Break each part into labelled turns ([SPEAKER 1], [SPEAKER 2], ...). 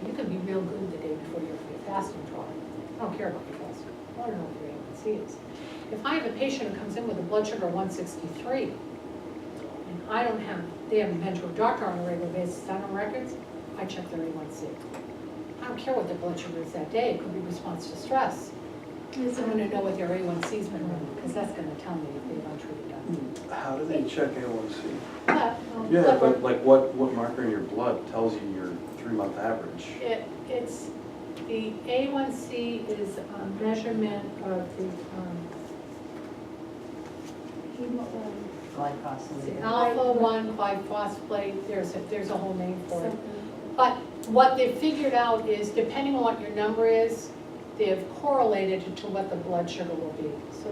[SPEAKER 1] You can be real good the day before your fasting trial. I don't care about your fasting. I want to know what your A1C is. If I have a patient who comes in with a blood sugar of 163, and I don't have, they haven't been to a doctor on a regular basis, I don't records, I check their A1C. I don't care what their blood sugar is that day, it could be response to stress. I'm gonna know what their A1C's been running, because that's gonna tell me if they've untreated done.
[SPEAKER 2] How do they check A1C?
[SPEAKER 3] Yeah, but like what marker in your blood tells you your 3-month average?
[SPEAKER 1] It's, the A1C is a measurement of the,
[SPEAKER 4] Glycosylated.
[SPEAKER 1] alpha-1 glyphosate, there's a whole name for it. But what they've figured out is, depending on what your number is, they've correlated it to what the blood sugar will be. So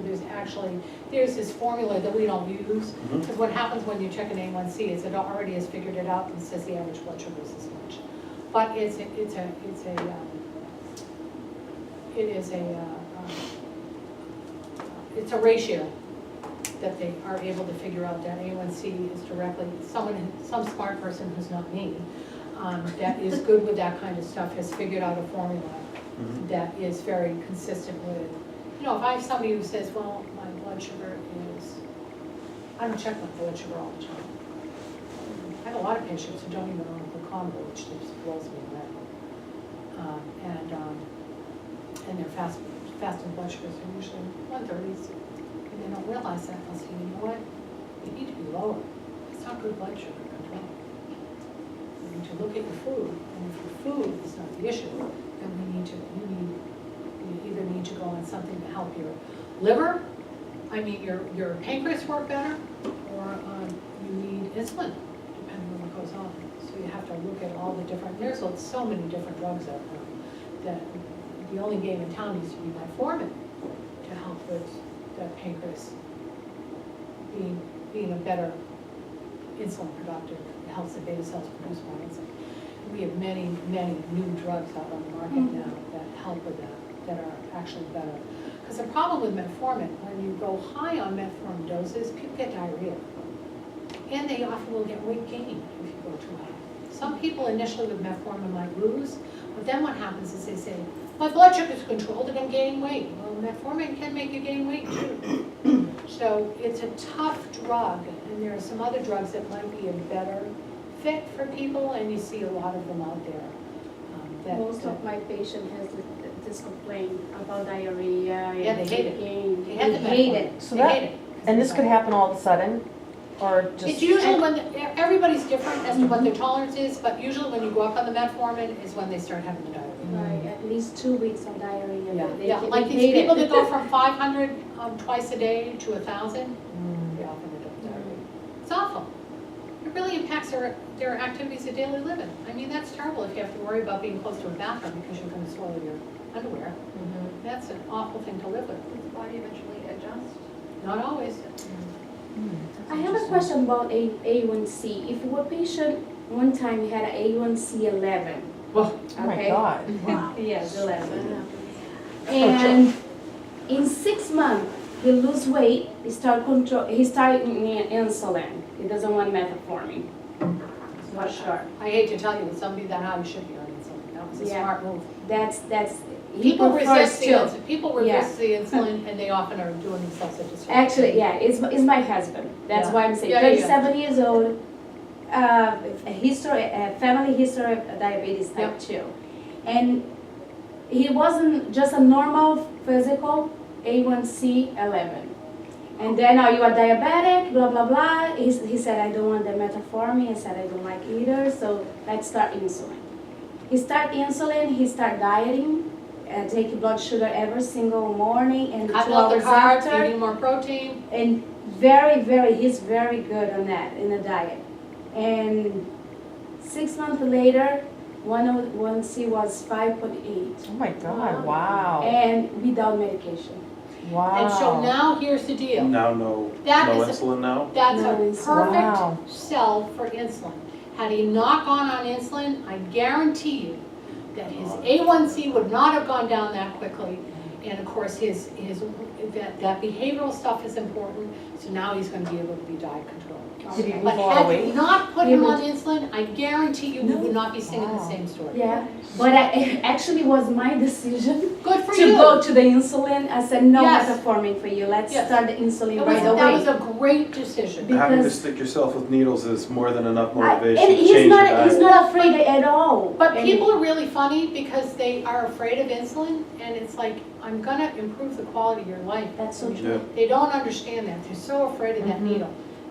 [SPEAKER 1] there's this formula that we don't use, because what happens when you check an A1C is it already has figured it out and says the average blood sugar is this much. But it's a ratio that they are able to figure out that A1C is directly, some smart person who's not me, that is good with that kind of stuff has figured out a formula that is very consistent with, if I have somebody who says, well, my blood sugar is, I don't check my blood sugar all the time. I have a lot of patients who don't even own a glucometer, which just blows me away. And their fasting blood sugars are usually 130s, and they don't realize that. I'll say, you know what, you need to be lower. It's not good blood sugar control. You need to look at your food, and if your food is not the issue, then you either need to go on something to help your liver, your pancreas work better, or you need insulin, depending on what goes on. So you have to look at all the different, there's so many different drugs out there that the only game in town needs to be metformin to help with the pancreas being a better insulin productive. It helps the beta cells produce more insulin. We have many, many new drugs out on the market now that help with that are actually better. Because the problem with metformin, when you go high on metformin doses, people get diarrhea. And they often will get weight gain if you go too high. Some people initially with metformin might lose, but then what happens is they say, my blood sugar is controlled and I'm gaining weight. Well, metformin can make you gain weight too. So it's a tough drug, and there are some other drugs that might be a better fit for people, and you see a lot of them out there.
[SPEAKER 5] Most of my patients has this complaint about diarrhea.
[SPEAKER 1] Yeah, they hate it.
[SPEAKER 5] Gain.
[SPEAKER 1] They
[SPEAKER 5] hate it.
[SPEAKER 4] So
[SPEAKER 1] They hate it.
[SPEAKER 4] And this could happen all of a sudden, or just?
[SPEAKER 1] It's usually when, everybody's different as to what their tolerance is, but usually when you go up on the metformin is when they start having the diarrhea.
[SPEAKER 5] Like at least 2 weeks of diarrhea.
[SPEAKER 1] Yeah, like these people that go from 500 twice a day to 1,000, they often end up with diarrhea. It's awful. It really impacts their activities of daily living. I mean, that's terrible if you have to worry about being close to a bathroom because you're going to soil your underwear. That's an awful thing to live with.
[SPEAKER 6] Does the body eventually adjust?
[SPEAKER 1] Not always.
[SPEAKER 5] I have a question about A1C. If a patient one time had an A1C 11.
[SPEAKER 1] Well,
[SPEAKER 4] Oh my God, wow.
[SPEAKER 5] Yes, 11. And in 6 months, he lose weight. He start insulin. He doesn't want metformin. For sure.
[SPEAKER 1] I hate to tell you, with somebody that high, you should be on insulin. That was a smart move.
[SPEAKER 5] That's
[SPEAKER 1] People resist the
[SPEAKER 5] too.
[SPEAKER 1] insulin. People resist the insulin, and they often are doing themselves a disservice.
[SPEAKER 5] Actually, yeah, it's my husband. That's why I'm saying 37 years old. Family history of diabetes type 2, and he wasn't just a normal physical A1C 11. And then, are you a diabetic? Blah blah blah. He said, I don't want the metformin. I said, I don't like either. So let's start insulin. He start insulin. He start dieting. Take blood sugar every single morning and 2
[SPEAKER 1] Cut out the
[SPEAKER 5] hours
[SPEAKER 1] carbs,
[SPEAKER 5] after.
[SPEAKER 1] eating more protein.
[SPEAKER 5] And he's very good on that in the diet. And 6 months later, 1C was 5.8.
[SPEAKER 4] Oh my God, wow.
[SPEAKER 5] And without medication.
[SPEAKER 4] Wow.
[SPEAKER 1] And so now here's the deal.
[SPEAKER 3] Now no
[SPEAKER 1] That is
[SPEAKER 3] insulin now?
[SPEAKER 1] That's
[SPEAKER 5] No
[SPEAKER 1] a
[SPEAKER 5] insulin.
[SPEAKER 4] Wow.
[SPEAKER 1] perfect cell for insulin. Had he not gone on insulin, I guarantee you that his A1C would not have gone down that quickly, And of course, that behavioral stuff is important, so now he's gonna be able to be diet controlled.
[SPEAKER 4] Did he
[SPEAKER 1] But
[SPEAKER 4] lose a lot of
[SPEAKER 1] had
[SPEAKER 4] weight?
[SPEAKER 1] you not put
[SPEAKER 5] He
[SPEAKER 1] him
[SPEAKER 5] would-
[SPEAKER 1] on insulin, I guarantee you, we would not be singing the
[SPEAKER 4] Wow.
[SPEAKER 1] same story.
[SPEAKER 5] Yeah, but it actually was my decision
[SPEAKER 1] Good for
[SPEAKER 5] to
[SPEAKER 1] you.
[SPEAKER 5] go to the insulin. I said, no
[SPEAKER 1] Yes.
[SPEAKER 5] metformin for you, let's
[SPEAKER 1] Yes.
[SPEAKER 5] start the insulin
[SPEAKER 1] That
[SPEAKER 5] right
[SPEAKER 1] was
[SPEAKER 5] away.
[SPEAKER 1] a great decision.
[SPEAKER 3] Having to
[SPEAKER 5] Because-
[SPEAKER 3] stick yourself with needles is more than enough
[SPEAKER 5] And
[SPEAKER 3] motivation to
[SPEAKER 5] he's
[SPEAKER 3] change your
[SPEAKER 5] he's
[SPEAKER 3] diet.
[SPEAKER 5] not afraid at all.
[SPEAKER 1] But
[SPEAKER 5] And-
[SPEAKER 1] people are really funny because they are afraid of insulin, and it's like, I'm gonna improve the quality of your life.
[SPEAKER 5] That's so
[SPEAKER 1] I mean,
[SPEAKER 3] Yeah.
[SPEAKER 1] They don't understand that, they're so afraid of that
[SPEAKER 4] Mhm.
[SPEAKER 1] needle.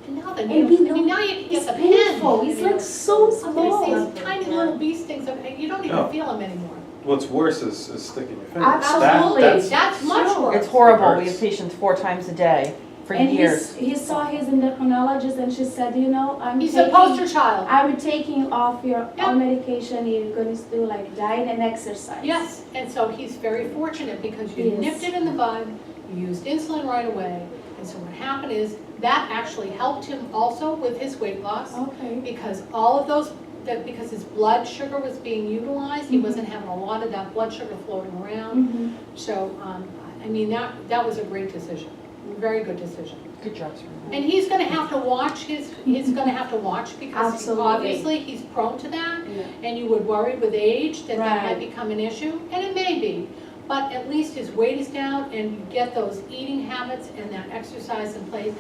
[SPEAKER 1] And now the
[SPEAKER 5] And
[SPEAKER 1] needle,
[SPEAKER 5] we
[SPEAKER 1] I mean,
[SPEAKER 5] know
[SPEAKER 1] now you can get
[SPEAKER 5] It's
[SPEAKER 1] the pen.
[SPEAKER 5] painful, it's
[SPEAKER 1] you know.
[SPEAKER 5] like so
[SPEAKER 1] Oh,
[SPEAKER 5] small.
[SPEAKER 1] there's these tiny little bee stings, you don't even
[SPEAKER 3] No.
[SPEAKER 1] feel them anymore.
[SPEAKER 3] What's worse is sticking your finger.
[SPEAKER 5] Absolutely.
[SPEAKER 1] That's much worse.
[SPEAKER 4] It's horrible.
[SPEAKER 3] Hurts.
[SPEAKER 4] We have patients 4 times a day for
[SPEAKER 5] And
[SPEAKER 4] years.
[SPEAKER 5] he saw his endocrinologist and she said, you know,
[SPEAKER 1] He's a poster child.
[SPEAKER 5] I'm taking off your
[SPEAKER 1] Yeah.
[SPEAKER 5] all medication, you're going to do like diet and exercise.
[SPEAKER 1] Yes, and so he's very fortunate because you
[SPEAKER 5] Yes.
[SPEAKER 1] nipped it in the bud, you used insulin right away, and so what happened is, that actually helped him also with his weight loss,
[SPEAKER 5] Okay.
[SPEAKER 1] because all of those, because his blood sugar was being utilized, he
[SPEAKER 5] Mhm.
[SPEAKER 1] wasn't having a lot of that blood sugar floating around.
[SPEAKER 5] Mhm.
[SPEAKER 1] So, I mean, that was a great decision, very good decision.
[SPEAKER 4] Good job, Serena.
[SPEAKER 1] And he's gonna have to watch he's gonna have to watch because
[SPEAKER 5] Absolutely.
[SPEAKER 1] obviously he's prone to that.
[SPEAKER 5] Yeah.
[SPEAKER 1] And you would worry with age that that might
[SPEAKER 5] Right.
[SPEAKER 1] become an issue, and it may be. But at least his weight is down and you get those eating habits and that exercise in place.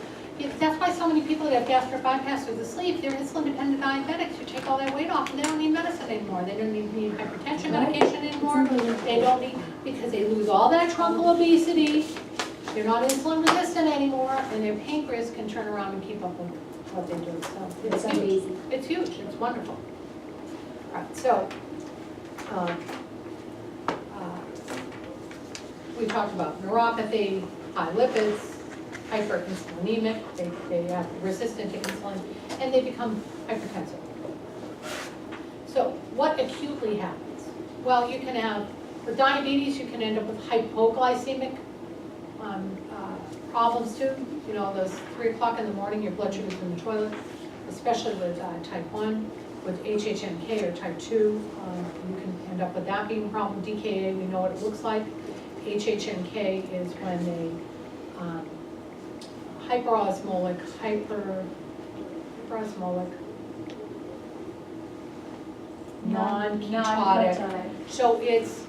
[SPEAKER 1] That's why so many people that have gastric bypass or the sleep, they're insulin dependent diabetics who take all that weight off and they don't need medicine anymore. They don't need hypertension
[SPEAKER 5] Right.
[SPEAKER 1] medication anymore. They don't need, because they lose all that truncal obesity. They're not insulin resistant anymore and their pancreas can turn around and keep up with what they do. So
[SPEAKER 5] It's
[SPEAKER 1] it's huge.
[SPEAKER 5] amazing.
[SPEAKER 1] It's huge, it's wonderful. All right, so, we talked about neuropathy, high lipids, hyperinsulinemic, they have resistant to insulin, and they become hypertensive. So what acutely happens? Well, you can have, with diabetes, you can end up with hypoglycemic problems too. You know, those 3 o'clock in the morning, your blood sugar's in the toilet, especially with type 1. With HHNK or type 2, you can end up with that being a problem. DKA, we know what it looks like. HHNK is when they hyperosmotic, non-ketotic.
[SPEAKER 5] Non-ketotic.
[SPEAKER 1] So it's